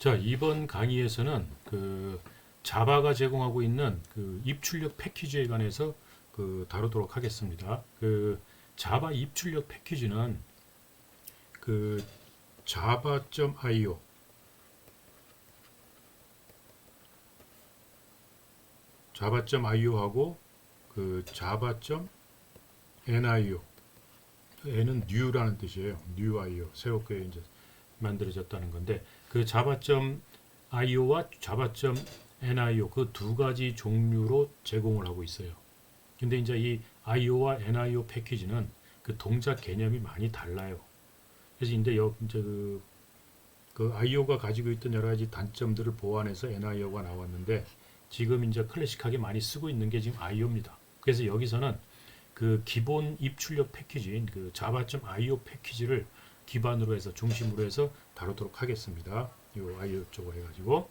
자, 이번 강의에서는 자바가 제공하고 있는 입출력 패키지에 관해서 다루도록 하겠습니다. 자바 입출력 패키지는 java.io java.io하고 java.nio n은 new라는 뜻이에요. new.io 새롭게 이제 만들어졌다는 건데 java.io와 java.nio 그 두 가지 종류로 제공을 하고 있어요. 근데 이제 이 io와 nio 패키지는 동작 개념이 많이 달라요. 그래서 이제 이제 io가 가지고 있던 여러 가지 단점들을 보완해서 nio가 나왔는데 지금 이제 클래식하게 많이 쓰고 있는 게 지금 io입니다. 그래서 여기서는 기본 입출력 패키지인 java.io 패키지를 기반으로 해서 중심으로 해서 다루도록 하겠습니다. 이 io 쪽으로 해가지고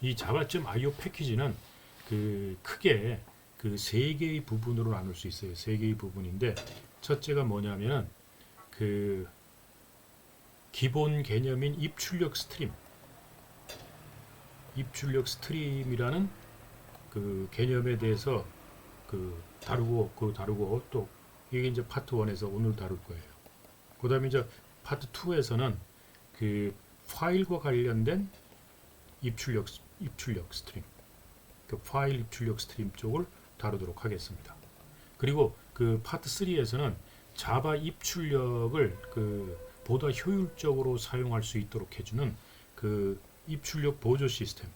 이 java.io 패키지는 크게 세 개의 부분으로 나눌 수 있어요. 세 개의 부분인데 첫째가 뭐냐면은 기본 개념인 입출력 스트림이라는 개념에 대해서 다루고 또 이게 이제 파트 1에서 오늘 다룰 거예요. 그다음에 이제 파트 2에서는 파일과 관련된 입출력 스트림, 파일 입출력 스트림 쪽을 다루도록 하겠습니다. 그리고 파트 3에서는 자바 입출력을 보다 효율적으로 사용할 수 있도록 해주는 입출력 보조 시스템,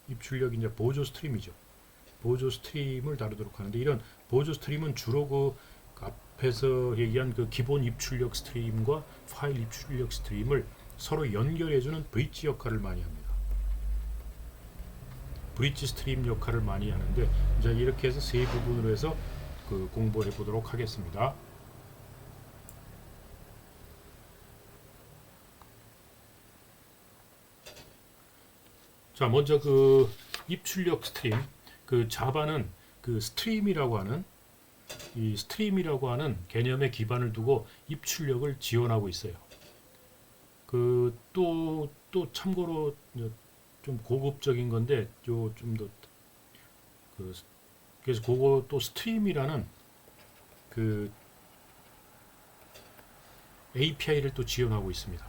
입출력 이제 보조 스트림이죠. 보조 스트림을 다루도록 하는데 이런 보조 스트림은 주로 앞에서 얘기한 기본 입출력 스트림과 파일 입출력 스트림을 서로 연결해주는 브릿지 역할을 많이 합니다. 브릿지 스트림 역할을 많이 하는데 이제 이렇게 해서 세 부분으로 해서 공부해 보도록 하겠습니다. 자, 먼저 입출력 스트림, 자바는 스트림이라고 하는 개념의 기반을 두고 입출력을 지원하고 있어요. 또 참고로 좀 고급적인 건데 좀 더 그래서 그거 또 스트림이라는 API를 또 지원하고 있습니다.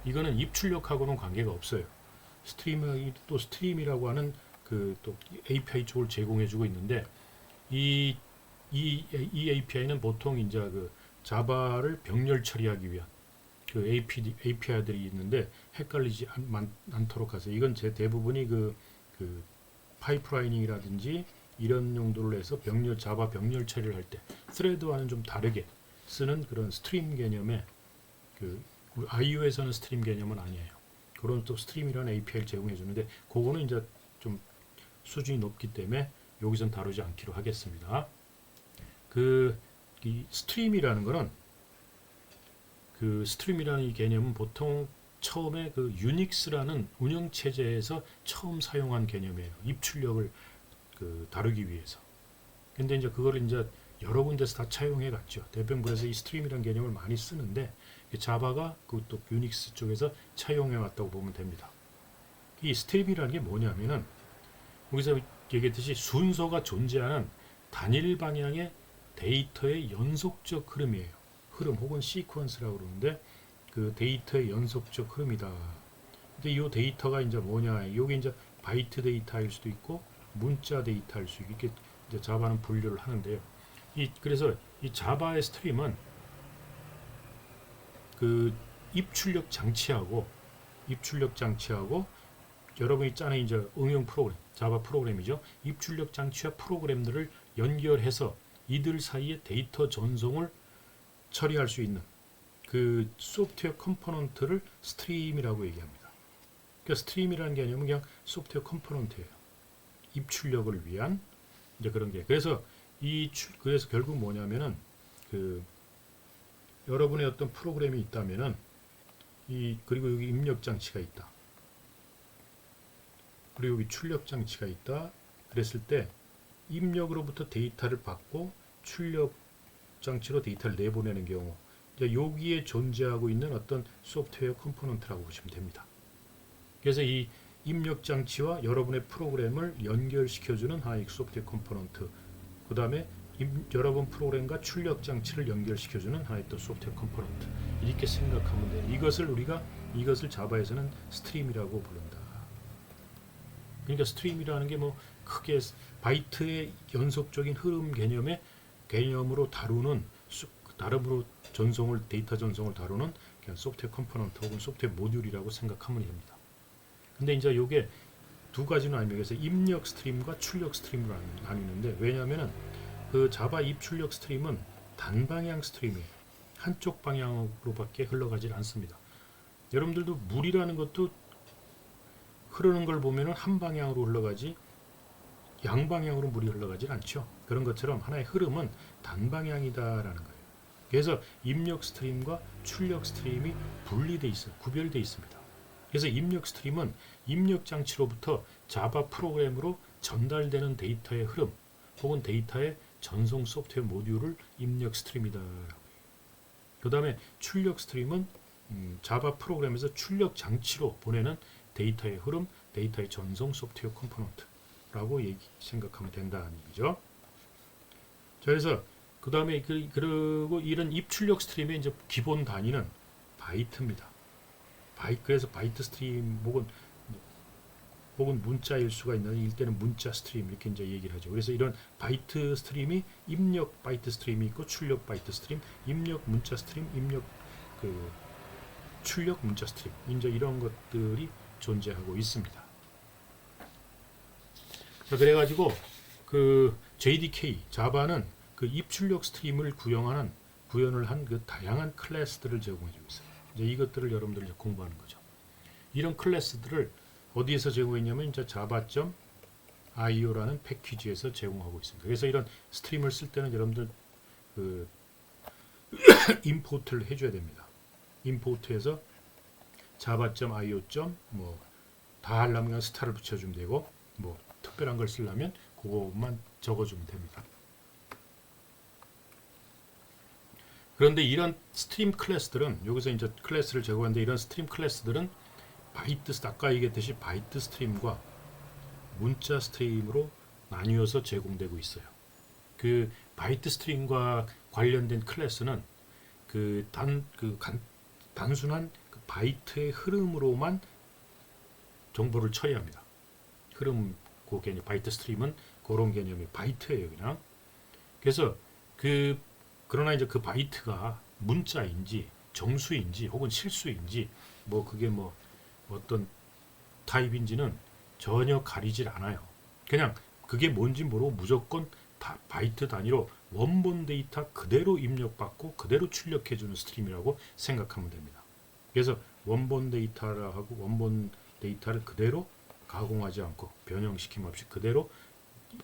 이거는 입출력하고는 관계가 없어요. 스트림이라고 하는 또 API 쪽을 제공해주고 있는데 이 API는 보통 이제 자바를 병렬 처리하기 위한 API들이 있는데 헷갈리지 않도록 하세요. 이건 대부분이 파이프라이닝이라든지 이런 용도를 해서 자바 병렬 처리를 할 때 스레드와는 좀 다르게 쓰는 그런 스트림 개념의 iO에서는 스트림 개념은 아니에요. 그런 또 스트림이라는 API를 제공해 주는데 그거는 이제 좀 수준이 높기 때문에 여기선 다루지 않기로 하겠습니다. 이 스트림이라는 거는 스트림이라는 이 개념은 보통 처음에 유닉스라는 운영 체제에서 처음 사용한 개념이에요. 입출력을 다루기 위해서. 근데 이제 그걸 이제 여러 군데서 다 차용해 갔죠. 대표적으로 이 스트림이라는 개념을 많이 쓰는데 자바가 또 유닉스 쪽에서 차용해 왔다고 보면 됩니다. 이 스트림이라는 게 뭐냐면은 여기서 얘기했듯이 순서가 존재하는 단일 방향의 데이터의 연속적 흐름이에요. 흐름 혹은 시퀀스라고 그러는데 데이터의 연속적 흐름이다. 근데 이 데이터가 이제 뭐냐? 이게 이제 바이트 데이터일 수도 있고 문자 데이터일 수 있고 이렇게 이제 자바는 분류를 하는데요. 그래서 이 자바의 스트림은 입출력 장치하고 여러분이 짜는 이제 응용 프로그램, 자바 프로그램이죠. 입출력 장치와 프로그램들을 연결해서 이들 사이에 데이터 전송을 처리할 수 있는 소프트웨어 컴포넌트를 스트림이라고 얘기합니다. 그러니까 스트림이라는 개념은 그냥 소프트웨어 컴포넌트예요. 입출력을 위한 이제 그런 게. 그래서 그래서 결국 뭐냐면은 여러분의 어떤 프로그램이 있다면은 그리고 여기 입력 장치가 있다. 그리고 여기 출력 장치가 있다. 그랬을 때 입력으로부터 데이터를 받고 출력 장치로 데이터를 내보내는 경우 이제 여기에 존재하고 있는 어떤 소프트웨어 컴포넌트라고 보시면 됩니다. 그래서 이 입력 장치와 여러분의 프로그램을 연결시켜주는 하나의 소프트웨어 컴포넌트, 그 다음에 여러분 프로그램과 출력 장치를 연결시켜주는 하나의 또 소프트웨어 컴포넌트, 이렇게 생각하면 돼요. 이것을 자바에서는 스트림이라고 부른다. 그러니까 스트림이라는 게 뭐 크게 바이트의 연속적인 흐름 개념으로 다루는 나름으로 데이터 전송을 다루는 그냥 소프트웨어 컴포넌트 혹은 소프트웨어 모듈이라고 생각하면 됩니다. 근데 이제 이게 두 가지는 아니면 그래서 입력 스트림과 출력 스트림으로 나뉘는데, 왜냐하면은 그 자바 입출력 스트림은 단방향 스트림이에요. 한쪽 방향으로밖에 흘러가질 않습니다. 여러분들도 물이라는 것도 흐르는 걸 보면은 한 방향으로 흘러가지 양방향으로 물이 흘러가질 않죠. 그런 것처럼 하나의 흐름은 단방향이다라는 거예요. 그래서 입력 스트림과 출력 스트림이 분리돼 있어요. 구별돼 있습니다. 그래서 입력 스트림은 입력 장치로부터 자바 프로그램으로 전달되는 데이터의 흐름 혹은 데이터의 전송 소프트웨어 모듈을 입력 스트림이다라고 해요. 그 다음에 출력 스트림은 자바 프로그램에서 출력 장치로 보내는 데이터의 흐름, 데이터의 전송 소프트웨어 컴포넌트라고 생각하면 된다는 얘기죠. 자, 그래서 그 다음에 그리고 이런 입출력 스트림의 이제 기본 단위는 바이트입니다. 그래서 바이트 스트림 혹은 문자일 수가 있는 일때는 문자 스트림 이렇게 이제 얘기를 하죠. 그래서 이런 바이트 스트림이 입력 바이트 스트림이 있고 출력 바이트 스트림, 입력 문자 스트림, 출력 문자 스트림, 이제 이런 것들이 존재하고 있습니다. 자, 그래가지고 그 JDK 자바는 그 입출력 스트림을 구현을 한 그 다양한 클래스들을 제공해주고 있어요. 이제 이것들을 여러분들이 공부하는 거죠. 이런 클래스들을 어디에서 제공했냐면 이제 java.io라는 패키지에서 제공하고 있습니다. 그래서 이런 스트림을 쓸 때는 여러분들 그 임포트를 해줘야 됩니다. 임포트에서 java.io. 뭐 다 하려면 그냥 스타를 붙여주면 되고, 뭐 특별한 걸 쓰려면 그것만 적어주면 됩니다. 그런데 이런 스트림 클래스들은 여기서 이제 클래스를 제공하는데, 이런 스트림 클래스들은 아까 얘기했듯이 바이트 스트림과 문자 스트림으로 나뉘어서 제공되고 있어요. 그 바이트 스트림과 관련된 클래스는 단순한 그 바이트의 흐름으로만 정보를 처리합니다. 흐름 그 개념, 바이트 스트림은 그런 개념이 바이트예요, 그냥. 그래서 그러나 이제 그 바이트가 문자인지 정수인지 혹은 실수인지 뭐 그게 뭐 어떤 타입인지는 전혀 가리질 않아요. 그냥 그게 뭔지 모르고 무조건 다 바이트 단위로 원본 데이터 그대로 입력받고 그대로 출력해주는 스트림이라고 생각하면 됩니다. 그래서 원본 데이터를 그대로 가공하지 않고 변형시킴 없이 그대로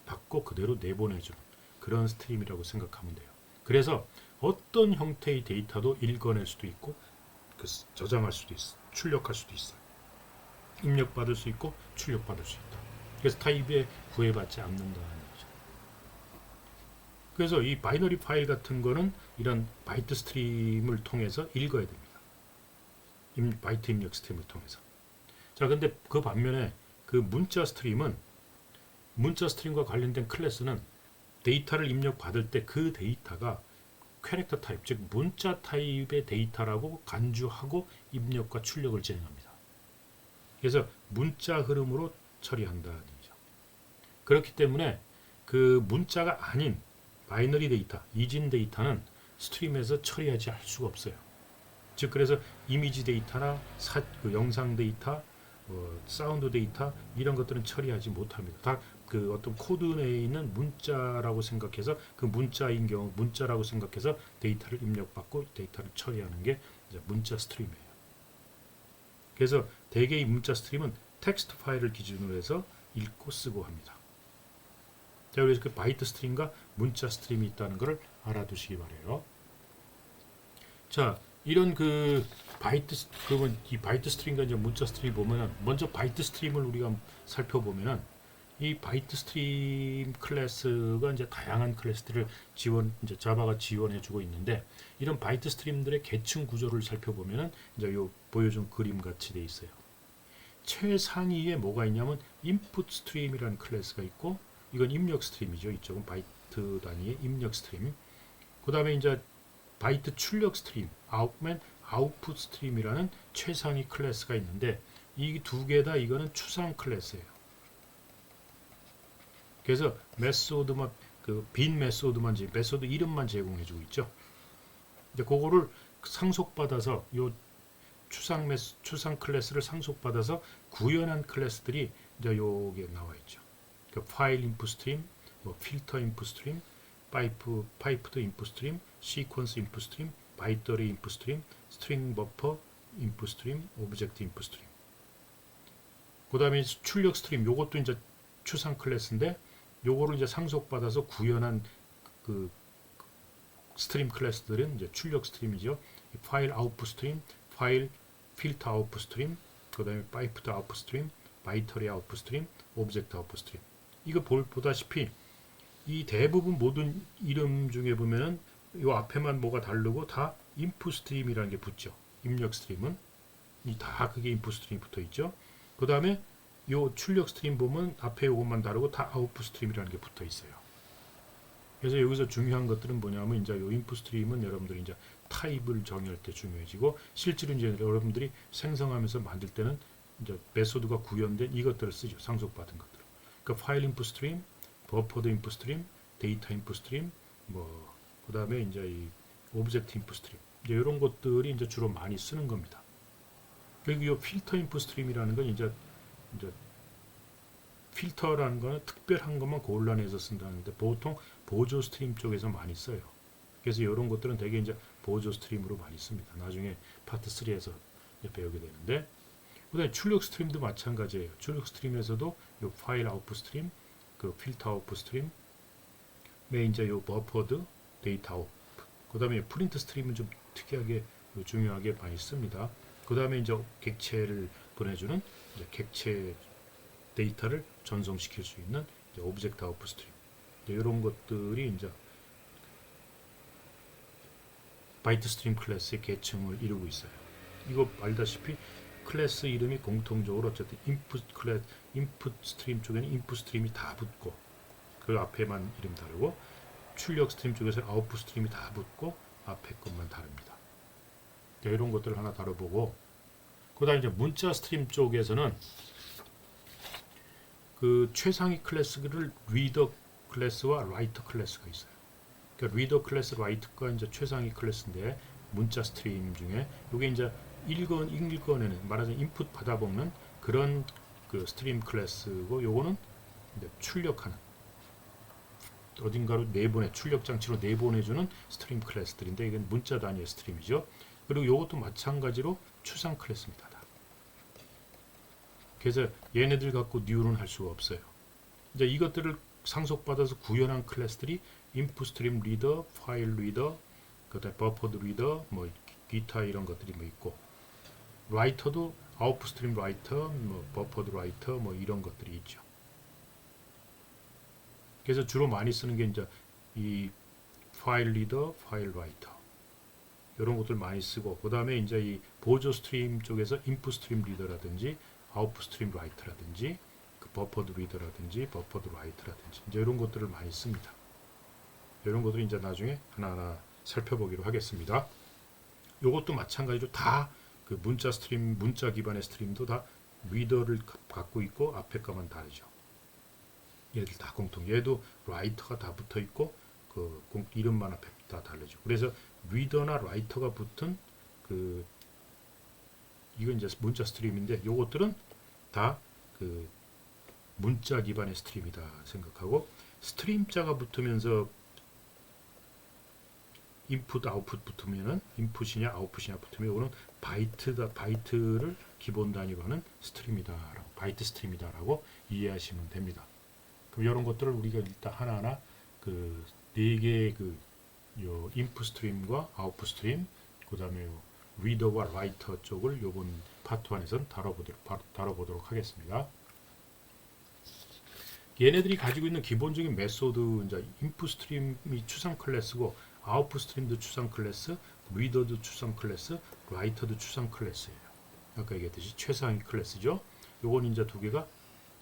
받고 그대로 내보내주는 그런 스트림이라고 생각하면 돼요. 그래서 어떤 형태의 데이터도 읽어낼 수도 있고 저장할 수도 있어, 출력할 수도 있어요. 입력받을 수 있고 출력받을 수 있다. 그래서 타입에 구애받지 않는다는 거죠. 그래서 이 바이너리 파일 같은 거는 이런 바이트 스트림을 통해서 읽어야 됩니다. 바이트 입력 스트림을 통해서. 자, 근데 그 반면에 그 문자 스트림과 관련된 클래스는 데이터를 입력받을 때 그 데이터가 캐릭터 타입, 즉 문자 타입의 데이터라고 간주하고 입력과 출력을 진행합니다. 그래서 문자 흐름으로 처리한다는 얘기죠. 그렇기 때문에 그 문자가 아닌 바이너리 데이터, 이진 데이터는 스트림에서 처리하지 할 수가 없어요. 즉 그래서 이미지 데이터나 영상 데이터, 사운드 데이터 이런 것들은 처리하지 못합니다. 다 그 어떤 코드 내에 있는 문자라고 생각해서 그 문자라고 생각해서 데이터를 입력받고 데이터를 처리하는 게 이제 문자 스트림이에요. 그래서 대개 이 문자 스트림은 텍스트 파일을 기준으로 해서 읽고 쓰고 합니다. 자, 그래서 그 바이트 스트림과 문자 스트림이 있다는 것을 알아두시기 바래요. 자, 이런 이 바이트 스트림과 이제 문자 스트림 보면은, 먼저 바이트 스트림을 우리가 살펴보면은, 이 바이트 스트림 클래스가 이제 다양한 클래스들을 이제 자바가 지원해주고 있는데, 이런 바이트 스트림들의 계층 구조를 살펴보면은 이제 요 보여준 그림 같이 돼 있어요. 최상위에 뭐가 있냐면 input stream이라는 클래스가 있고, 이건 입력 스트림이죠. 이쪽은 바이트 단위의 입력 스트림. 그 다음에 이제 바이트 출력 스트림, 아웃풋 스트림이라는 최상위 클래스가 있는데, 이 두 개 다 이거는 추상 클래스예요. 그래서 메소드만 빈 메소드만 메소드 이름만 제공해주고 있죠. 이제 그거를 상속받아서 요 추상 클래스를 상속받아서 구현한 클래스들이 이제 요게 나와 있죠. 그러니까 파일 인풋 스트림, 뭐 필터 인풋 스트림, 파이프드 인풋 스트림, 시퀀스 인풋 스트림, 바이너리 인풋 스트림, 스트링 버퍼 인풋 스트림, 오브젝트 인풋 스트림. 그다음에 출력 스트림, 요것도 이제 추상 클래스인데, 요거를 이제 상속받아서 구현한 그 스트림 클래스들은 이제 출력 스트림이죠. 파일 아웃풋 스트림, 파일 필터 아웃풋 스트림, 그다음에 파이프드 아웃풋 스트림, 바이너리 아웃풋 스트림, 오브젝트 아웃풋 스트림. 이거 보다시피 이 대부분 모든 이름 중에 보면은 요 앞에만 뭐가 다르고 다 인풋 스트림이라는 게 붙죠. 입력 스트림은 다 그게 인풋 스트림이 붙어 있죠. 그 다음에 요 출력 스트림 보면 앞에 요것만 다르고 다 아웃풋 스트림이라는 게 붙어 있어요. 그래서 여기서 중요한 것들은 뭐냐면 이제 요 인풋 스트림은 여러분들이 이제 타입을 정의할 때 중요해지고, 실제로 이제 여러분들이 생성하면서 만들 때는 이제 메소드가 구현된 이것들을 쓰죠. 상속받은 것들. 그러니까 파일 인풋 스트림, 버퍼드 인풋 스트림, 데이터 인풋 스트림, 뭐 그다음에 이제 이 오브젝트 인풋 스트림. 이제 이런 것들이 이제 주로 많이 쓰는 겁니다. 그리고 이 필터 인풋 스트림이라는 건 이제 필터라는 거는 특별한 것만 골라내서 쓴다는데, 보통 보조 스트림 쪽에서 많이 써요. 그래서 이런 것들은 되게 이제 보조 스트림으로 많이 씁니다. 나중에 파트 3에서 배우게 되는데, 그다음에 출력 스트림도 마찬가지예요. 출력 스트림에서도 이 파일 아웃풋 스트림, 그 필터 아웃풋 스트림, 이제 요 버퍼드 데이터 아웃. 그다음에 프린트 스트림은 좀 특이하게 중요하게 많이 씁니다. 그다음에 이제 객체를 보내주는 이제 객체 데이터를 전송시킬 수 있는 이제 오브젝트 아웃풋 스트림. 이런 것들이 이제 바이트 스트림 클래스의 계층을 이루고 있어요. 이거 알다시피 클래스 이름이 공통적으로 어쨌든 인풋 스트림 쪽에는 인풋 스트림이 다 붙고, 그 앞에만 이름 다르고, 출력 스트림 쪽에서 아웃풋 스트림이 다 붙고 앞에 것만 다릅니다. 이런 것들을 하나 다뤄보고, 그다음 이제 문자 스트림 쪽에서는 그 최상위 클래스를 리더 클래스와 라이터 클래스가 있어요. 그러니까 리더 클래스, 라이터가 이제 최상위 클래스인데, 문자 스트림 중에 이게 이제 읽어내는, 말하자면 인풋 받아먹는 그런 그 스트림 클래스고, 요거는 이제 출력하는, 어딘가로 출력 장치로 내보내주는 스트림 클래스들인데, 이건 문자 단위의 스트림이죠. 그리고 이것도 마찬가지로 추상 클래스입니다. 그래서 얘네들 갖고 뉴는 할 수가 없어요. 이제 이것들을 상속받아서 구현한 클래스들이 인풋 스트림 리더, 파일 리더, 그다음에 버퍼드 리더, 뭐 기타 이런 것들이 뭐 있고, 라이터도 아웃풋 스트림 라이터, 뭐 버퍼드 라이터, 뭐 이런 것들이 있죠. 그래서 주로 많이 쓰는 게 이제 이 파일 리더, 파일 라이터 이런 것들 많이 쓰고, 그 다음에 이제 이 보조 스트림 쪽에서 인풋 스트림 리더라든지 아웃풋 스트림 라이터라든지 그 버퍼드 리더라든지 버퍼드 라이터라든지 이제 이런 것들을 많이 씁니다. 이런 것들을 이제 나중에 하나하나 살펴보기로 하겠습니다. 이것도 마찬가지로 다 그 문자 스트림, 문자 기반의 스트림도 다 리더를 갖고 있고 앞에 거만 다르죠. 얘들 다 공통. 얘도 라이터가 다 붙어 있고 그 이름만 앞에 다 다르죠. 그래서 리더나 라이터가 붙은 그 이건 이제 문자 스트림인데, 요것들은 다 그 문자 기반의 스트림이다 생각하고, 스트림자가 붙으면서 인풋 아웃풋 붙으면은 인풋이냐 아웃풋이냐 붙으면 이거는 바이트를 기본 단위로 하는 스트림이다라고, 바이트 스트림이다라고 이해하시면 됩니다. 그럼 이런 것들을 우리가 일단 하나하나 그 네 개의 그 요 인풋 스트림과 아웃풋 스트림, 그다음에 리더와 라이터 쪽을 요번 파트 1에서는 다뤄보도록 하겠습니다. 얘네들이 가지고 있는 기본적인 메소드, 이제 인풋 스트림이 추상 클래스고, 아웃풋 스트림도 추상 클래스, 리더도 추상 클래스, 라이터도 추상 클래스예요. 아까 얘기했듯이 최상위 클래스죠. 요건 이제 두 개가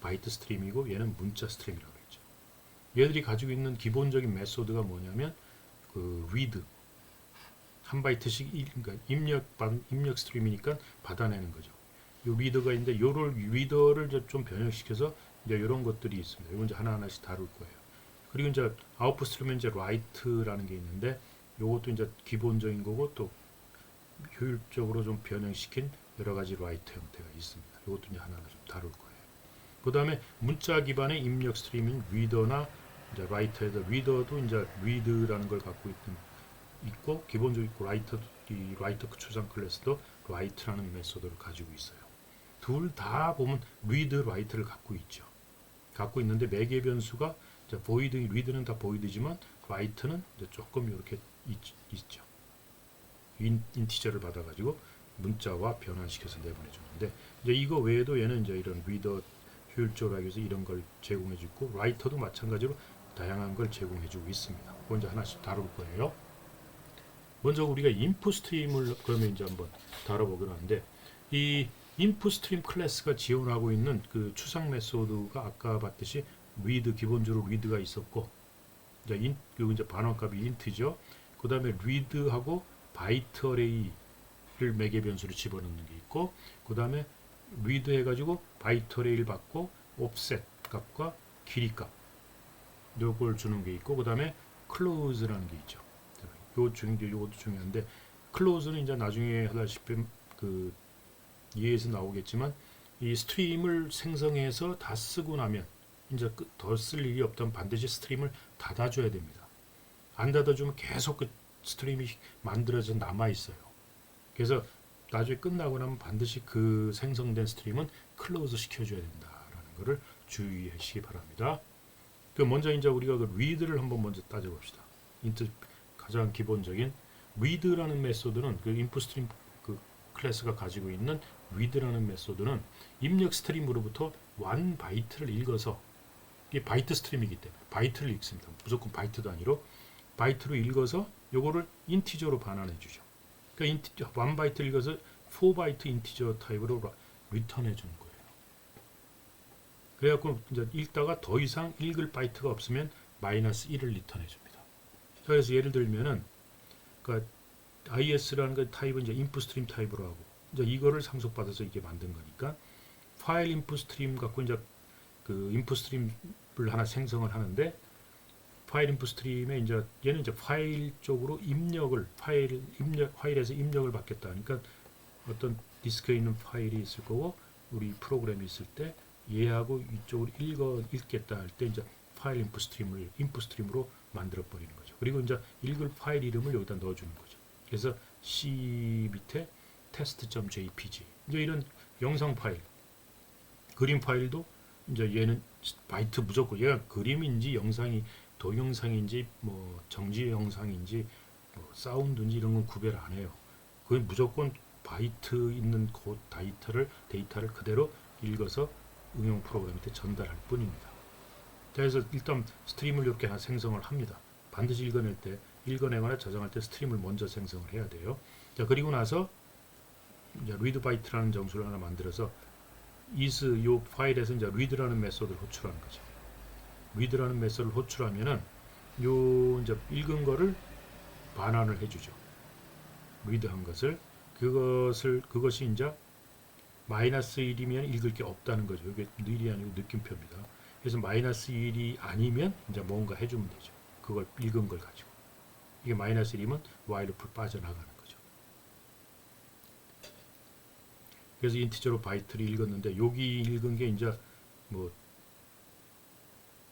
바이트 스트림이고 얘는 문자 스트림이라고 했죠. 얘들이 가지고 있는 기본적인 메소드가 뭐냐면 그 read 한 바이트씩 그러니까 입력 스트림이니까 받아내는 거죠. 요 리더가 있는데 요를 리더를 좀 변형시켜서 이제 이런 것들이 있습니다. 이건 이제 하나하나씩 다룰 거예요. 그리고 이제 아웃풋 스트림은 이제 write라는 게 있는데 요것도 이제 기본적인 거고 또 효율적으로 좀 변형시킨 여러 가지 write 형태가 있습니다. 이것도 이제 하나하나 좀 다룰 거예요. 그 다음에 문자 기반의 입력 스트리밍 리더나 이제 writer에서 리더도 이제 read라는 걸 갖고 있고 기본적으로 이 라이터 초상 클래스도 write라는 메소드를 가지고 있어요. 둘 다 보면 read, write를 갖고 있죠. 갖고 있는데 매개 변수가 void, read는 다 void지만 write는 조금 이렇게 있죠. 인티저를 받아가지고 문자와 변환시켜서 내보내주는데 이제 이거 외에도 얘는 이제 이런 reader 효율적으로 하기 위해서 이런 걸 제공해주고 writer도 마찬가지로 다양한 걸 제공해주고 있습니다. 그거 이제 하나씩 다룰 거예요. 먼저 우리가 인풋 스트림을 그러면 이제 한번 다뤄보기로 하는데 이 인풋 스트림 클래스가 지원하고 있는 그 추상 메소드가 아까 봤듯이 read 기본적으로 read가 있었고 이제 그리고 이제 반환값이 int죠. 그 다음에 read하고 바이트 어레이를 매개 변수로 집어넣는 게 있고 그 다음에 read 해가지고 바이트 어레이를 받고 offset 값과 길이 값 요걸 주는 게 있고 그 다음에 close라는 게 있죠. 요것도 중요한데 close는 이제 나중에 하다시피 그 이해에서 나오겠지만 이 스트림을 생성해서 다 쓰고 나면 이제 더 쓸 일이 없다면 반드시 스트림을 닫아줘야 됩니다. 안 닫아주면 계속 그 스트림이 만들어져 남아 있어요. 그래서 나중에 끝나고 나면 반드시 그 생성된 스트림은 클로즈 시켜줘야 된다라는 것을 주의하시기 바랍니다. 그 먼저 이제 우리가 그 read를 한번 먼저 따져봅시다. 가장 기본적인 read라는 메소드는 그 인풋 스트림 그 클래스가 가지고 있는 read라는 메소드는 입력 스트림으로부터 1바이트를 읽어서 이게 바이트 스트림이기 때문에 바이트를 읽습니다. 무조건 바이트 단위로 바이트로 읽어서 요거를 인티저로 반환해 주죠. 그러니까 1바이트 읽어서 4바이트 인티저 타입으로 리턴해 주는 거예요. 그래갖고 이제 읽다가 더 이상 읽을 바이트가 없으면 -1을 리턴해 줍니다. 그래서 예를 들면은 그러니까 IS라는 그 타입은 이제 인풋 스트림 타입으로 하고 이제 이거를 상속받아서 이게 만든 거니까 파일 인풋 스트림 갖고 이제 그 인풋 스트림을 하나 생성을 하는데 파일 인풋 스트림에 이제 얘는 이제 파일 쪽으로 입력을 파일에서 입력을 받겠다. 그러니까 어떤 디스크에 있는 파일이 있을 거고 우리 프로그램이 있을 때 얘하고 이쪽으로 읽겠다 할 때 이제 파일 인풋 스트림으로 만들어 버리는 거죠. 그리고 이제 읽을 파일 이름을 여기다 넣어 주는 거죠. 그래서 C 밑에 test.jpg 이제 이런 영상 파일, 그림 파일도 이제 얘는 바이트 무조건 얘가 그림인지 영상이 동영상인지 뭐 정지 영상인지 뭐 사운드인지 이런 건 구별 안 해요. 그건 무조건 바이트 있는 그 데이터를 그대로 읽어서 응용 프로그램한테 전달할 뿐입니다. 그래서 일단 스트림을 이렇게 하나 생성을 합니다. 반드시 읽어내거나 저장할 때 스트림을 먼저 생성을 해야 돼요. 자, 그리고 나서 이제 readByte라는 정수를 하나 만들어서 요 파일에서 이제 read라는 메소드를 호출하는 거죠. read라는 메소드를 호출하면은 요 이제 읽은 거를 반환을 해주죠. read한 것을 그것이 이제 -1이면 읽을 게 없다는 거죠. 이게 일이 아니고 느낌표입니다. 그래서 -1이 아니면 이제 뭔가 해주면 되죠. 그걸 읽은 걸 가지고 이게 -1이면 whileloop을 빠져나가는 거죠. 그래서 인티저로 바이트를 읽었는데 여기 읽은 게 이제 뭐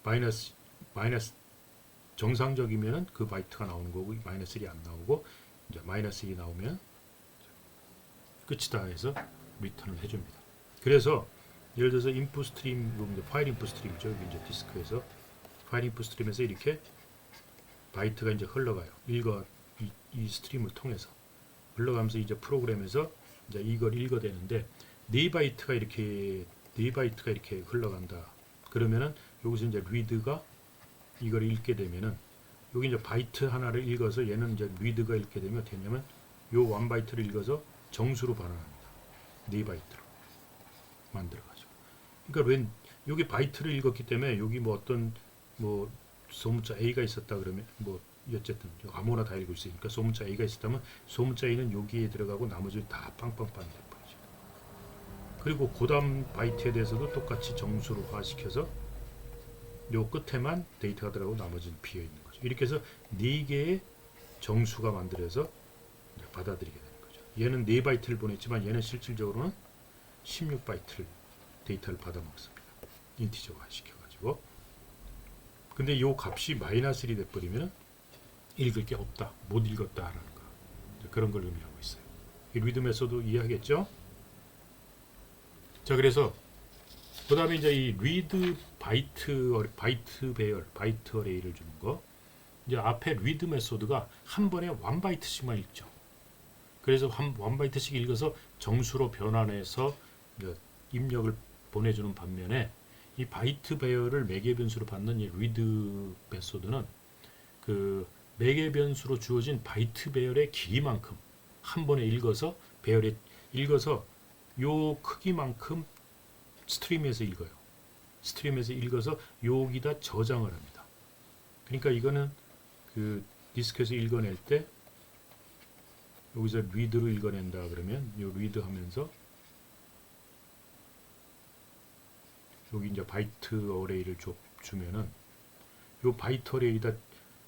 마이너스 정상적이면은 그 바이트가 나오는 거고 -1이 안 나오고 이제 -1이 나오면 끝이다 해서 리턴을 해줍니다. 그래서 예를 들어서 인풋 스트림, 파일 인풋 스트림이죠. 이제 디스크에서 파일 인풋 스트림에서 이렇게 바이트가 이제 흘러가요. 이 스트림을 통해서 흘러가면서 이제 프로그램에서 이제 이걸 읽어대는데 4바이트가 이렇게 흘러간다. 그러면은 여기서 이제 read가 이걸 읽게 되면은 여기 이제 바이트 하나를 읽어서 얘는 이제 read가 읽게 되면 되냐면 요 1바이트를 읽어서 정수로 반환합니다. 4바이트로 만들어가죠. 그러니까 웬 여기 바이트를 읽었기 때문에 여기 뭐 어떤 뭐 소문자 A가 있었다 그러면 뭐 어쨌든 아무나 다 읽을 수 있으니까 소문자 A가 있었다면 소문자 A는 여기에 들어가고 나머지 다 빵빵빵 돼버리죠. 그리고 그다음 바이트에 대해서도 똑같이 정수로화 시켜서 요 끝에만 데이터가 들어가고 나머지는 비어 있는 거죠. 이렇게 해서 4개의 정수가 만들어서 받아들이게 되는 거죠. 얘는 4바이트를 보냈지만 얘는 실질적으로는 16바이트를 데이터를 받아 먹습니다. 인티저화 시켜가지고. 근데 요 값이 마이너스 1이 돼버리면 읽을 게 없다, 못 읽었다라는 거. 그런 걸 의미하고 있어요. 이 리드 메소드 이해하겠죠? 자, 그래서 그 다음에 이제 이 리드 바이트 배열, 바이트 어레이를 주는 거. 이제 앞에 리드 메소드가 한 번에 1바이트씩만 읽죠. 그래서 1바이트씩 읽어서 정수로 변환해서 입력을 보내주는 반면에 이 바이트 배열을 매개 변수로 받는 이 리드 메소드는 그 매개 변수로 주어진 바이트 배열의 길이만큼 한 번에 읽어서 요 크기만큼 스트림에서 읽어요. 스트림에서 읽어서 여기다 저장을 합니다. 그러니까 이거는 그 디스크에서 읽어낼 때 여기서 리드로 읽어낸다 그러면 요 리드 하면서 여기 이제 바이트 어레이를 주면은 요 바이트 어레이다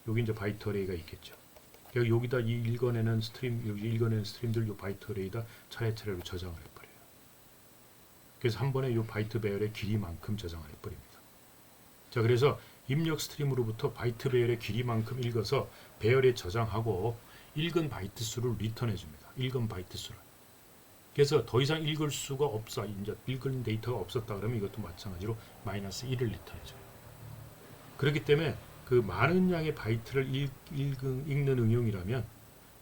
여기 이제 바이트 어레이가 있겠죠. 여기다 이 읽어내는 스트림 여기 읽어내는 스트림들 요 바이트 어레이다 차례차례로 저장을 해버려요. 그래서 한 번에 요 바이트 배열의 길이만큼 저장을 해버립니다. 자, 그래서 입력 스트림으로부터 바이트 배열의 길이만큼 읽어서 배열에 저장하고 읽은 바이트 수를 리턴해 줍니다. 읽은 바이트 수를. 그래서 더 이상 읽을 수가 없어. 이제 읽은 데이터가 없었다 그러면 이것도 마찬가지로 마이너스 1을 리턴해 줘요. 그렇기 때문에 그 많은 양의 바이트를 읽는 응용이라면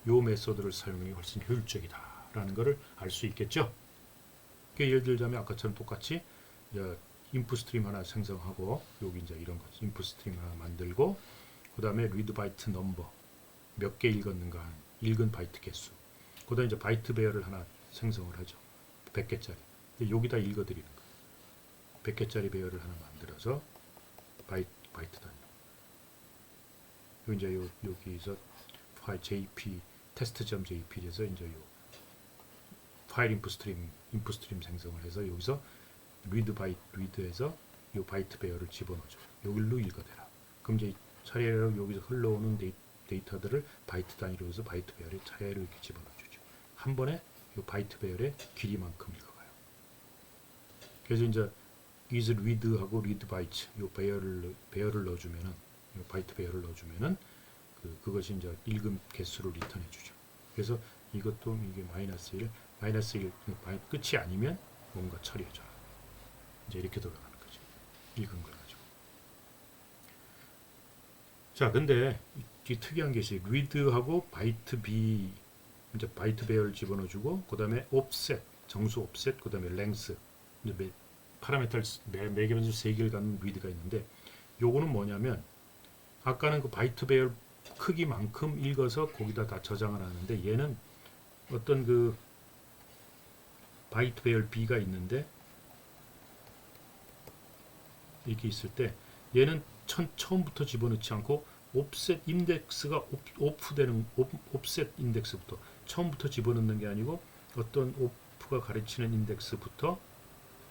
요 메소드를 사용하는 게 훨씬 효율적이다라는 것을 알 수 있겠죠. 예를 들자면 아까처럼 똑같이 인풋 스트림 하나 생성하고 여기 이제 이런 거 인풋 스트림 하나 만들고 그 다음에 리드 바이트 넘버 몇 개 읽었는가 하는 읽은 바이트 개수 그 다음에 이제 바이트 배열을 하나 생성을 하죠. 100개짜리 여기다 읽어드리는 거예요. 100개짜리 배열을 하나 만들어서 바이트 단위 이제 여기서 파일 jp test.jp에서 이제 요 파일 인풋 스트림 생성을 해서 여기서 리드에서 요 바이트 배열을 집어넣죠. 여기로 읽어대라. 그럼 이제 차례로 여기서 흘러오는 데이터들을 바이트 단위로 해서 바이트 배열에 차례로 이렇게 집어넣어주죠. 한 번에 요 바이트 배열의 길이만큼 읽어가요. 그래서 이제 is read하고 read byte 요 배열을 넣어주면은 요 바이트 배열을 넣어주면은 그것이 이제 읽음 개수를 리턴해주죠. 그래서 이것도 이게 마이너스 1 끝이 아니면 뭔가 처리해줘라. 이제 이렇게 돌아가는 거죠. 읽은 걸 가지고. 자, 근데 이 특이한 것이 read하고 바이트 b 이제 바이트 배열 집어넣어주고 그 다음에 offset 정수 offset 그 다음에 length 이제 파라미터 매개 변수 3개를 갖는 read가 있는데 요거는 뭐냐면 아까는 그 바이트 배열 크기만큼 읽어서 거기다 다 저장을 하는데 얘는 어떤 그 바이트 배열 b가 있는데 이렇게 있을 때 얘는 처음부터 집어넣지 않고 옵셋 인덱스가 오프되는 옵셋 인덱스부터 처음부터 집어넣는 게 아니고 어떤 오프가 가르치는 인덱스부터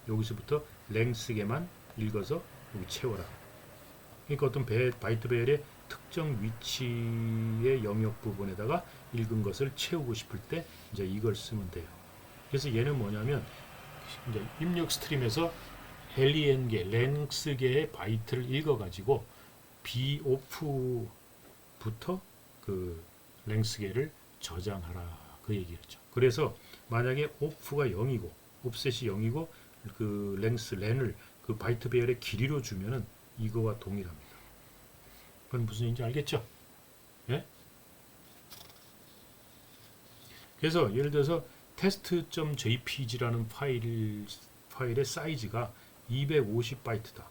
여기서부터 랭스게만 읽어서 여기 채워라. 그러니까 어떤 바이트 배열의 특정 위치의 영역 부분에다가 읽은 것을 채우고 싶을 때 이제 이걸 쓰면 돼요. 그래서 얘는 뭐냐면 이제 입력 스트림에서 len계, 랭스계의 바이트를 읽어가지고 boff부터 그 랭스계를 저장하라 그 얘기였죠. 그래서 만약에 off가 0이고 offset이 0이고 그 렌을 그 바이트 배열의 길이로 주면은 이거와 동일합니다. 그건 무슨 얘기인지 알겠죠? 예? 그래서 예를 들어서 test.jpg라는 파일의 사이즈가 250바이트다.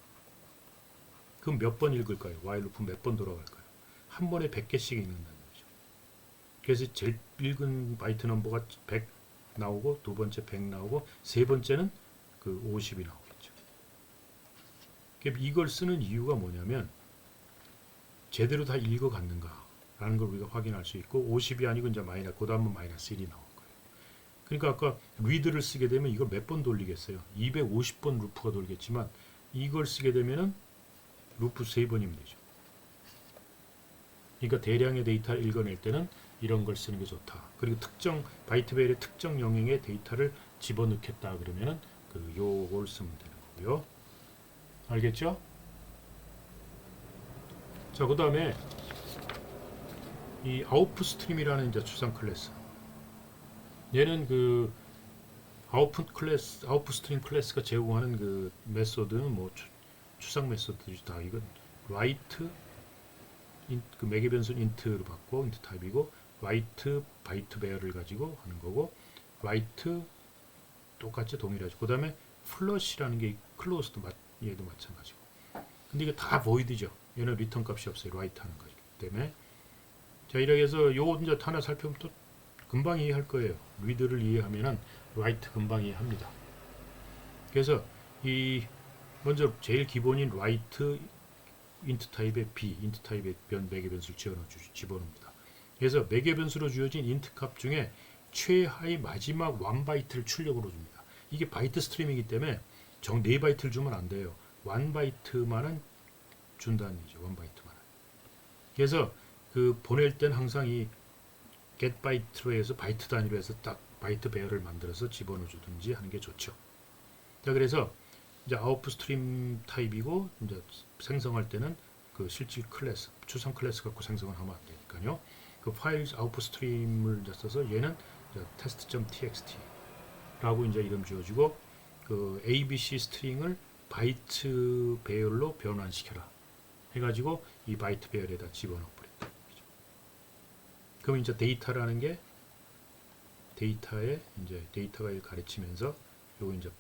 그럼 몇 번 읽을까요? while 루프 몇 번 돌아갈까요? 한 번에 100개씩 읽는다는 거죠. 그래서 제일 읽은 바이트 넘버가 100 나오고 두 번째 100 나오고 세 번째는 그 50이 나오겠죠. 이걸 쓰는 이유가 뭐냐면 제대로 다 읽어갔는가라는 걸 우리가 확인할 수 있고 50이 아니고 이제 마이너스 그다음은 마이너스 1이 나올 거예요. 그러니까 아까 리드를 쓰게 되면 이걸 몇 번 돌리겠어요? 250번 루프가 돌겠지만 이걸 쓰게 되면은 루프 3번이면 되죠. 그러니까 대량의 데이터를 읽어낼 때는 이런 걸 쓰는 게 좋다. 그리고 특정 바이트벨의 특정 영역에 데이터를 집어넣겠다 그러면은 요걸 쓰면 되는 거고요. 알겠죠? 자, 그다음에 이 아웃풋 스트림이라는 이제 추상 클래스. 얘는 아웃풋 스트림 클래스가 제공하는 메소드는 뭐 추상 메소드지 다 이건 write 매개 변수는 int로 받고 int 타입이고 write 바이트 배열을 가지고 하는 거고 write 똑같이 동일하죠. 그다음에 flash라는 게 close도 얘도 마찬가지고. 근데 이게 다 void죠. 얘는 리턴 값이 없어요. write 하는 거기 때문에. 자, 이렇게 해서 요거 이제 하나 살펴보면 또 금방 이해할 거예요. read를 이해하면은 write 금방 이해합니다. 그래서 먼저 제일 기본인 write int 타입의 b, int 타입의 매개 변수를 집어넣습니다. 그래서 매개 변수로 주어진 int 값 중에 최하의 마지막 1바이트를 출력으로 줍니다. 이게 바이트 스트림이기 때문에 정 4바이트를 주면 안 돼요. 1바이트만은 준다는 얘기죠. 1바이트만. 그래서 보낼 땐 항상 이 get 바이트로 해서 바이트 단위로 해서 딱 바이트 배열을 만들어서 집어넣어 주든지 하는 게 좋죠. 자, 그래서 이제 아웃풋 스트림 타입이고 이제 생성할 때는 실질 클래스, 추상 클래스 갖고 생성을 하면 안 되니까요. 파일 아웃풋 스트림을 이제 써서 얘는 test.txt라고 이제 이름 지어주고 ABC 스트링을 바이트 배열로 변환시켜라 해가지고 이 바이트 배열에다 집어넣어 버린다. 그럼 이제 데이터라는 게 데이터에 이제 데이터가 가르치면서 요거 이제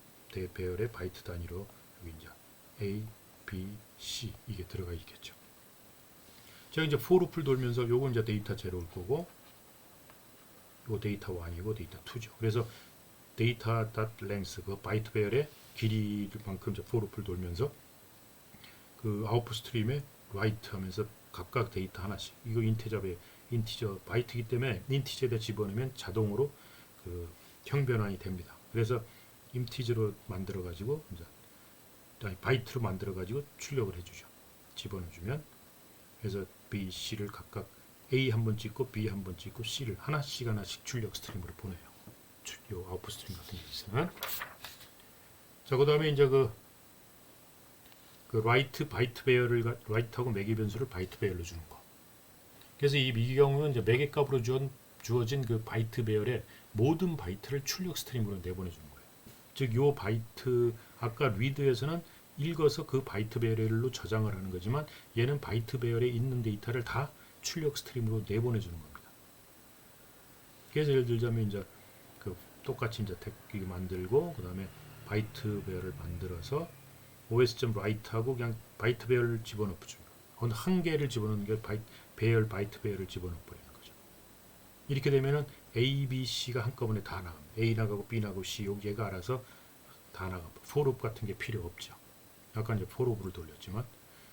배열의 바이트 단위로 여기 이제 A, B, C 이게 들어가 있겠죠. 자, 이제 for loop를 돌면서 요거 이제 데이터 0일 거고 요 데이터 1이고 데이터 2죠. 그래서 데이터 length 바이트 배열의 길이만큼 이제 for loop를 돌면서 아웃풋 스트림에 write 하면서 각각 데이터 하나씩 이거 인티저 바이트이기 때문에 인티저에다 집어넣으면 자동으로 형변환이 됩니다. 그래서 인티저로 만들어 가지고 이제 바이트로 만들어 가지고 출력을 해주죠. 집어넣어주면 그래서 B, C를 각각 A 한 번 찍고 B 한 번 찍고 C를 하나씩 출력 스트림으로 보내요. 요 아웃풋 스트림 같은 게 있으면. 자, 그다음에 이제 write 바이트 배열을 write하고 매개 변수를 바이트 배열로 주는 거. 그래서 이 경우는 이제 매개 값으로 주어진 바이트 배열의 모든 바이트를 출력 스트림으로 내보내주는 거예요. 즉, 요 바이트 아까 리드에서는 읽어서 바이트 배열로 저장을 하는 거지만 얘는 바이트 배열에 있는 데이터를 다 출력 스트림으로 내보내주는 겁니다. 그래서 예를 들자면 이제 똑같이 이제 이거 만들고 그다음에 바이트 배열을 만들어서 os.write하고 그냥 바이트 배열을 집어넣어줍니다. 한 개를 집어넣는 게 바이트 배열을 집어넣어버리는 거죠. 이렇게 되면은 A, B, C가 한꺼번에 다 나갑니다. A 나가고 B 나가고 C 얘가 알아서 다 나갑니다. for loop 같은 게 필요 없죠. 아까 이제 for loop를 돌렸지만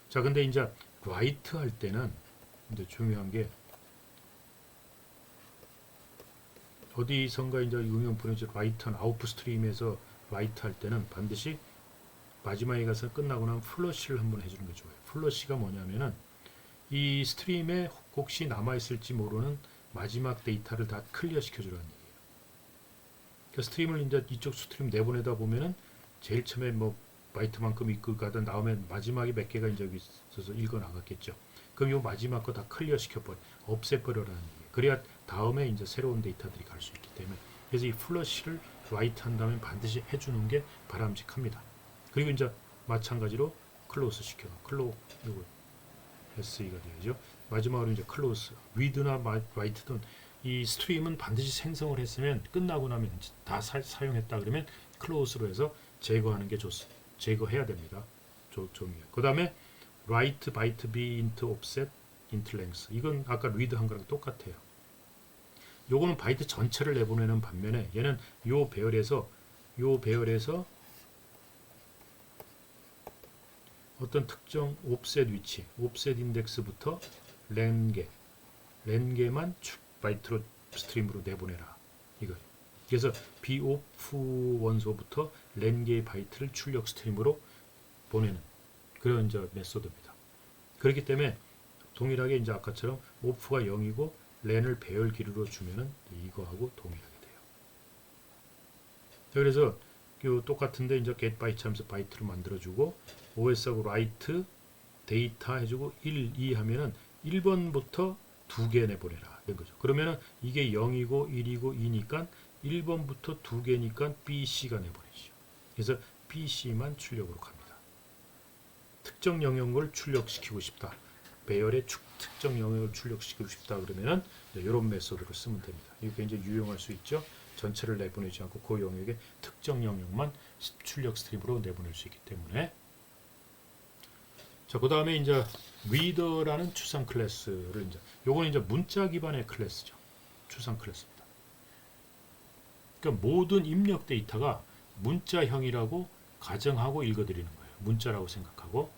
자, 근데 이제 write 할 때는 이제 중요한 게 어디선가 이제 응용 보내지 write한 아웃풋 스트림에서 write 할 때는 반드시 마지막에 가서 끝나고 나면 플러시를 한번 해주는 게 좋아요. 플러시가 뭐냐면은 이 스트림에 혹시 남아있을지 모르는 마지막 데이터를 다 클리어 시켜주라는 얘기예요. 그러니까 스트림을 이제 이쪽 스트림 내보내다 보면은 제일 처음에 뭐 바이트만큼 읽고 가던 다음에 마지막에 몇 개가 이제 여기 있어서 읽어 나갔겠죠. 그럼 요 마지막 거 다 클리어 시켜버려, 없애버려라는 얘기예요. 그래야 다음에 이제 새로운 데이터들이 갈 수 있기 때문에. 그래서 이 플러시를 라이트 한다면 반드시 해주는 게 바람직합니다. 그리고 이제 마찬가지로 클로스 시켜. 이거 SE가 되죠. 마지막으로 이제 클로스, 리드나 라이트든 이 스트림은 반드시 생성을 했으면 끝나고 나면 다 사용했다 그러면 클로스로 해서 제거하는 게 좋습니다. 제거해야 됩니다. 그 다음에 write byte b int offset int length. 이건 아까 read 한 거랑 똑같아요. 요거는 바이트 전체를 내보내는 반면에 얘는 요 배열에서 어떤 특정 옵셋 위치, 옵셋 인덱스부터 렌게만 바이트로 스트림으로 내보내라. 이거. 그래서 비오프 원소부터 렌게의 바이트를 출력 스트림으로 보내는 그런 이제 메소드입니다. 그렇기 때문에 동일하게 이제 아까처럼 오프가 0이고 렌을 배열 길이로 주면은 이거하고 동일하게 돼요. 자, 그래서 똑같은데 이제 get byte 하면서 바이트로 만들어주고 OS하고 write 데이터 해주고 1, 2 하면은 1번부터 2개 내보내라 된 거죠. 그러면은 이게 0이고 1이고 2니까 1번부터 2개니까 B, C가 내보내죠. 그래서 B, C만 출력으로 갑니다. 특정 영역을 출력시키고 싶다. 배열의 특정 영역을 출력시키고 싶다 그러면은 이런 메소드를 쓰면 됩니다. 이게 굉장히 유용할 수 있죠. 전체를 내보내지 않고 그 영역의 특정 영역만 출력 스트림으로 내보낼 수 있기 때문에. 자, 그 다음에 이제 reader라는 추상 클래스를 요거는 이제 문자 기반의 클래스죠. 추상 클래스입니다. 그러니까 모든 입력 데이터가 문자형이라고 가정하고 읽어드리는 거예요. 문자라고 생각하고.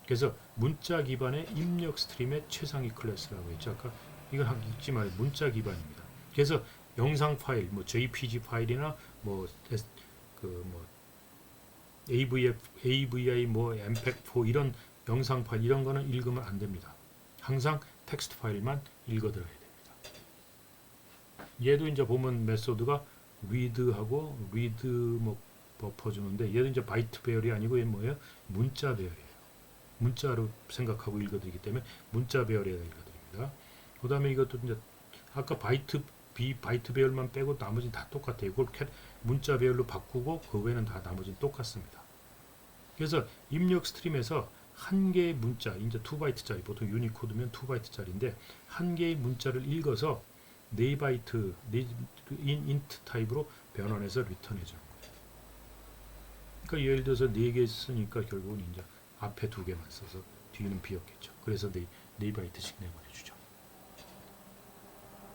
그래서 문자 기반의 입력 스트림의 최상위 클래스라고 했죠. 아까 이건 읽지 말고 문자 기반입니다. 그래서 영상 파일, 뭐 JPG 파일이나 뭐 AVI, 뭐 MPEG-4 이런 영상 파일 이런 거는 읽으면 안 됩니다. 항상 텍스트 파일만 읽어들어야 됩니다. 얘도 이제 보면 메소드가 read하고 read 뭐 버퍼 주는데 얘도 이제 바이트 배열이 아니고 얘 뭐예요? 문자 배열이에요. 문자로 생각하고 읽어드리기 때문에 문자 배열에다 읽어드립니다. 그 다음에 이것도 이제 아까 바이트 배열만 빼고 나머지는 다 똑같아요. 이걸 문자 배열로 바꾸고 그 외에는 다 나머지는 똑같습니다. 그래서 입력 스트림에서 한 개의 문자, 이제 2바이트짜리, 보통 유니코드면 2바이트짜리인데 한 개의 문자를 읽어서 4바이트, 인트 타입으로 변환해서 리턴해 주는 거예요. 그러니까 예를 들어서 4개 쓰니까 결국은 이제 앞에 2개만 써서 뒤는 비었겠죠. 그래서 4바이트씩 내보내주죠.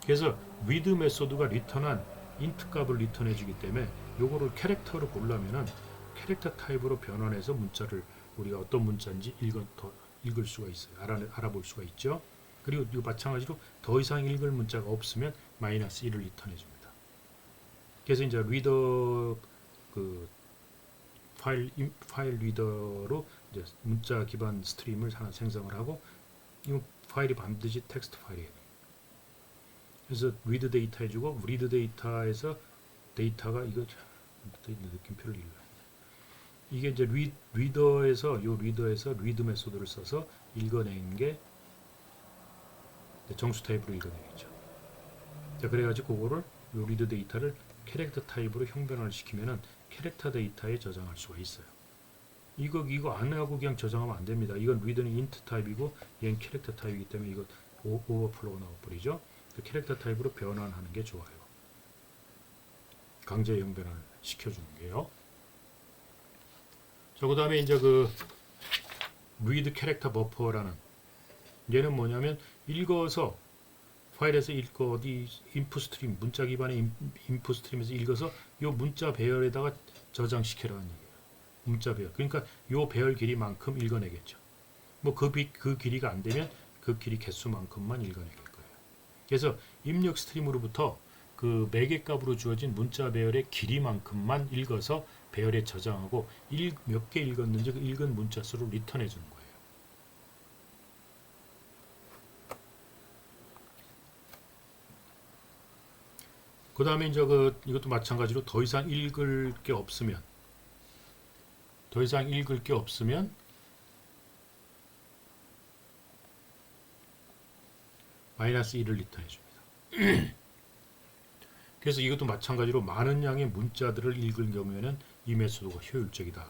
그래서 read 메소드가 리턴한 int 값을 리턴해 주기 때문에 요거를 캐릭터로 보려면은 캐릭터 타입으로 변환해서 문자를 우리가 어떤 문자인지 읽을 수가 있어요. 알아볼 수가 있죠. 그리고 이거 마찬가지로 더 이상 읽을 문자가 없으면 -1을 리턴해 줍니다. 그래서 이제 리더 그 파일 리더로 이제 문자 기반 스트림을 하나 생성을 하고 이 파일이 반드시 텍스트 파일이에요. 그래서 read 데이터 해주고 read 데이터에서 데이터가 이거 느낌표를 읽어요. 이게 이제 리더에서 read 메소드를 써서 읽어낸 게 정수 타입으로 읽어내겠죠. 자, 그래가지고 그거를 요 read 데이터를 캐릭터 타입으로 형변화를 시키면은 캐릭터 데이터에 저장할 수가 있어요. 이거 안 하고 그냥 저장하면 안 됩니다. 이건 read는 int 타입이고 얘는 캐릭터 타입이기 때문에 이거 오버플로우가 나와버리죠. 캐릭터 타입으로 변환하는 게 좋아요. 강제 형변화를 시켜주는 게요. 자, 그 다음에 이제 그 read 캐릭터 버퍼라는 얘는 뭐냐면 읽어서 파일에서 읽고 어디 인풋 스트림 문자 기반의 인풋 스트림에서 읽어서 요 문자 배열에다가 저장시키라는 얘기예요. 문자 배열. 그러니까 요 배열 길이만큼 읽어내겠죠. 뭐 그 길이가 안 되면 그 길이 개수만큼만 읽어내겠 거예요. 그래서 입력 스트림으로부터 그 매개 값으로 주어진 문자 배열의 길이만큼만 읽어서 배열에 저장하고 몇 개 읽었는지 그 읽은 문자 수를 리턴해 주는 거예요. 그 다음에 이제 이것도 마찬가지로 더 이상 읽을 게 없으면 -1을 리턴해 줍니다. 그래서 이것도 마찬가지로 많은 양의 문자들을 읽을 경우에는 이 메소드가 효율적이다.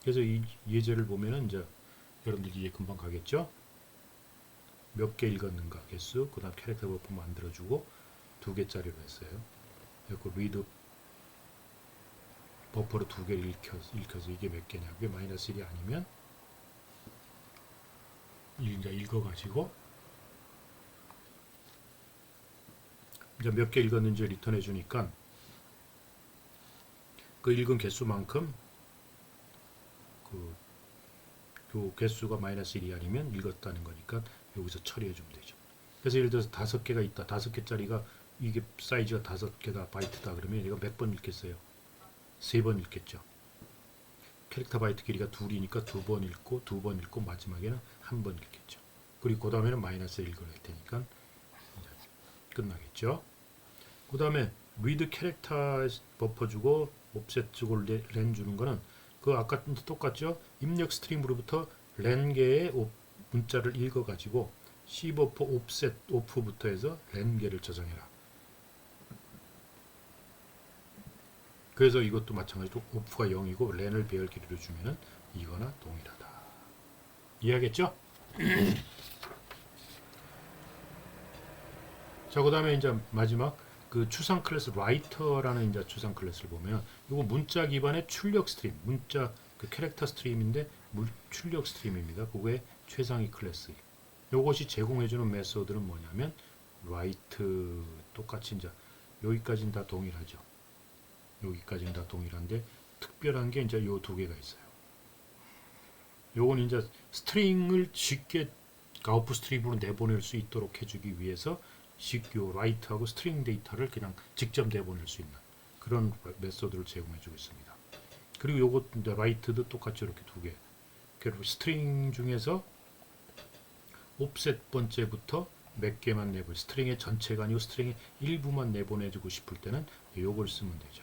그래서 이 예제를 보면은 이제 여러분들이 이제 금방 가겠죠. 몇 개 읽었는가 개수, 그 다음 캐릭터 버프 만들어주고 2개짜리로 했어요. 그리고 리드 버퍼로 2개를 읽혀서 이게 몇 개냐. 그게 -1이 아니면 이제 읽어가지고 이제 몇 개 읽었는지 리턴해 주니까 그 읽은 개수만큼 그 요 개수가 마이너스 1이 아니면 읽었다는 거니까 여기서 처리해 주면 되죠. 그래서 예를 들어서 5개가 있다. 5개짜리가 이게 사이즈가 5개가 바이트다. 그러면 얘가 몇 번 읽겠어요? 3번 읽겠죠. 캐릭터 바이트 길이가 2이니까 2번 읽고 2번 읽고 마지막에는 1번 읽겠죠. 그리고 그 다음에는 마이너스 1을 할 테니까 끝나겠죠. 그 다음에 read 캐릭터 버퍼 주고 옵셋 주고 len 주는 거는 그 아까 똑같죠. 입력 스트림으로부터 len 개의 문자를 읽어 가지고 C 버퍼 옵셋 오프부터 해서 len 개를 저장해라. 그래서 이것도 마찬가지로 오프가 0이고 렌을 배열 길이로 주면은 이거나 동일하다. 이해하겠죠? 자, 그 다음에 이제 마지막 그 추상 클래스 라이터라는 이제 추상 클래스를 보면 이거 문자 기반의 출력 스트림, 문자 그 캐릭터 스트림인데 출력 스트림입니다. 그거의 최상위 클래스. 이것이 제공해주는 메소드는 뭐냐면 write 똑같이 이제 여기까지는 다 동일하죠. 여기까지는 다 동일한데 특별한 게 이제 요 두 개가 있어요. 요건 이제 스트링을 쉽게 아웃풋 스트림으로 내보낼 수 있도록 해주기 위해서 요 write하고 스트링 데이터를 그냥 직접 내보낼 수 있는 그런 메소드를 제공해주고 있습니다. 그리고 요것 이제 write도 똑같이 이렇게 두 개. 그리고 스트링 중에서 옵셋 번째부터 몇 개만 내보 스트링의 전체가 아니고 스트링의 일부만 내보내주고 싶을 때는 요걸 쓰면 되죠.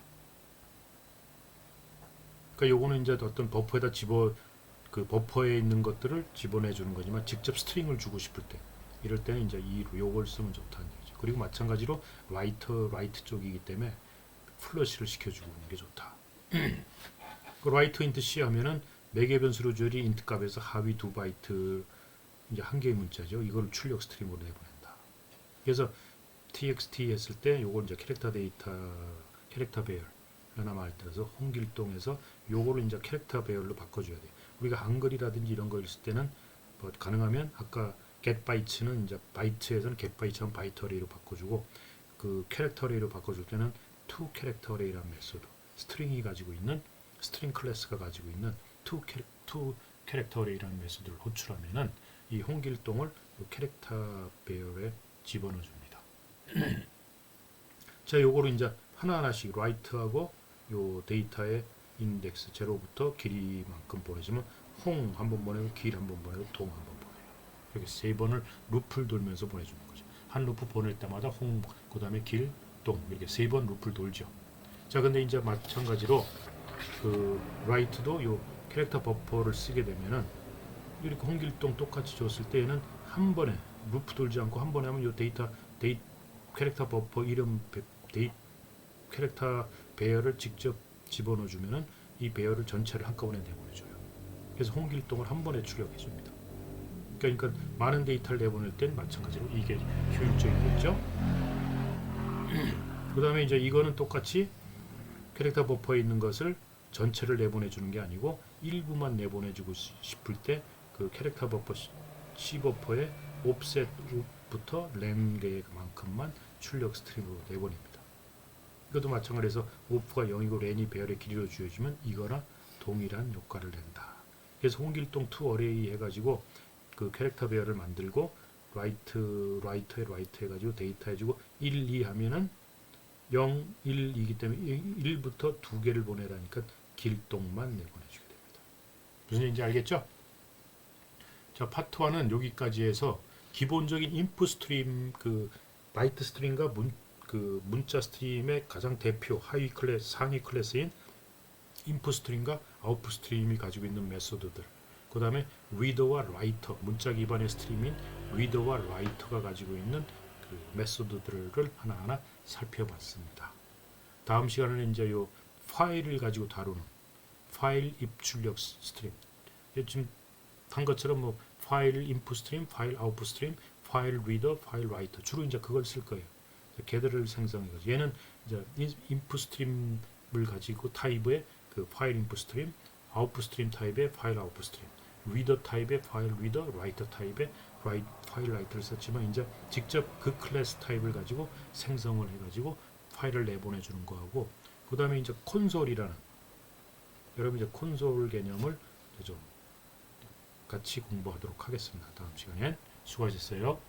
그러니까 요거는 이제 어떤 버퍼에다 그 버퍼에 있는 것들을 집어내 주는 거지만 직접 스트링을 주고 싶을 때 이럴 때는 이제 요걸 쓰면 좋다는 얘기죠. 그리고 마찬가지로 라이트 쪽이기 때문에 플러시를 시켜주고 있는 게 좋다. 그 라이트 인트 C 하면은 매개 변수로 조율이 인트 값에서 하위 2바이트 이제 한 개의 문자죠. 이걸 출력 스트림으로 내보낸다. 그래서 txt 했을 때 요걸 이제 캐릭터 데이터 캐릭터 배열 하나만 할 때라서 홍길동에서 요거를 이제 캐릭터 배열로 바꿔줘야 돼요. 우리가 한글이라든지 이런 거 있을 때는 뭐 가능하면 아까 getBytes는 이제 바이트에서는 getBytes한 바이트 어레이로 바꿔주고 그 캐릭터 어레이로 바꿔줄 때는 toCharacter Array라는 메소드 스트링이 가지고 있는 스트링 클래스가 가지고 있는 toCharacter Array라는 메소드를 호출하면은 이 홍길동을 캐릭터 배열에 집어넣어 줍니다. 자, 요거를 이제 하나하나씩 write하고 요 데이터의 인덱스 제로부터 길이만큼 보내주면 홍 한번 보내고 길 한번 보내고 동 한번 보내요. 이렇게 세 번을 루프를 돌면서 보내주는 거죠. 한 루프 보낼 때마다 홍, 그 다음에 길, 동 이렇게 세 번 루프를 돌죠. 자, 근데 이제 마찬가지로 그 write도 요 캐릭터 버퍼를 쓰게 되면은 이렇게 홍길동 똑같이 줬을 때에는 한 번에 루프 돌지 않고 한 번에 하면 요 캐릭터 버퍼 이름 캐릭터 배열을 직접 집어넣어 주면은 이 배열을 전체를 한꺼번에 내보내줘요. 그래서 홍길동을 한 번에 출력해 줍니다. 그러니까 많은 데이터를 내보낼 땐 마찬가지로 이게 효율적이겠죠. 그 다음에 이제 이거는 똑같이 캐릭터 버퍼에 있는 것을 전체를 내보내주는 게 아니고 일부만 내보내주고 싶을 때 그 캐릭터 버퍼 C 버퍼의 옵셋부터 len 개만큼만 출력 스트림으로 내보냅니다. 이것도 마찬가지로 오프가 0이고 렌이 배열의 길이로 주어지면 이거나 동일한 효과를 낸다. 그래서 홍길동 to array 해가지고 그 캐릭터 배열을 만들고 write 해가지고 데이터 해주고 1, 2 하면은 0, 1, 2이기 때문에 1부터 2개를 보내라니까 길동만 내보내주게 됩니다. 무슨 얘기인지 알겠죠? 자, 파트 1은 여기까지 해서 기본적인 인풋 스트림 그 바이트 스트림과 문자 스트림의 가장 대표 상위 클래스인 인풋 스트림과 아웃풋 스트림이 가지고 있는 메소드들. 그 다음에 리더와 라이터, 문자 기반의 스트림인 리더와 라이터가 가지고 있는 그 메소드들을 하나하나 살펴봤습니다. 다음 시간에는 이제 요 파일을 가지고 다루는 파일 입출력 스트림. 지금 한 것처럼 뭐 파일 인풋 스트림, 파일 아웃풋 스트림, 파일 리더, 파일 라이터 주로 이제 그걸 쓸 거예요. 걔들을 생성해 가지고 얘는 이제 인풋 스트림을 가지고 타입의 그 파일 인풋 스트림, 아웃풋 스트림 타입의 파일 아웃풋 스트림, 리더 타입의 파일 리더, 라이터 타입의 파일 라이터를 썼지만 이제 직접 그 클래스 타입을 가지고 생성을 해 가지고 파일을 내보내 주는 거하고 그다음에 이제 콘솔이라는 여러분 이제 콘솔 개념을 좀 같이 공부하도록 하겠습니다. 다음 시간엔 수고하셨어요.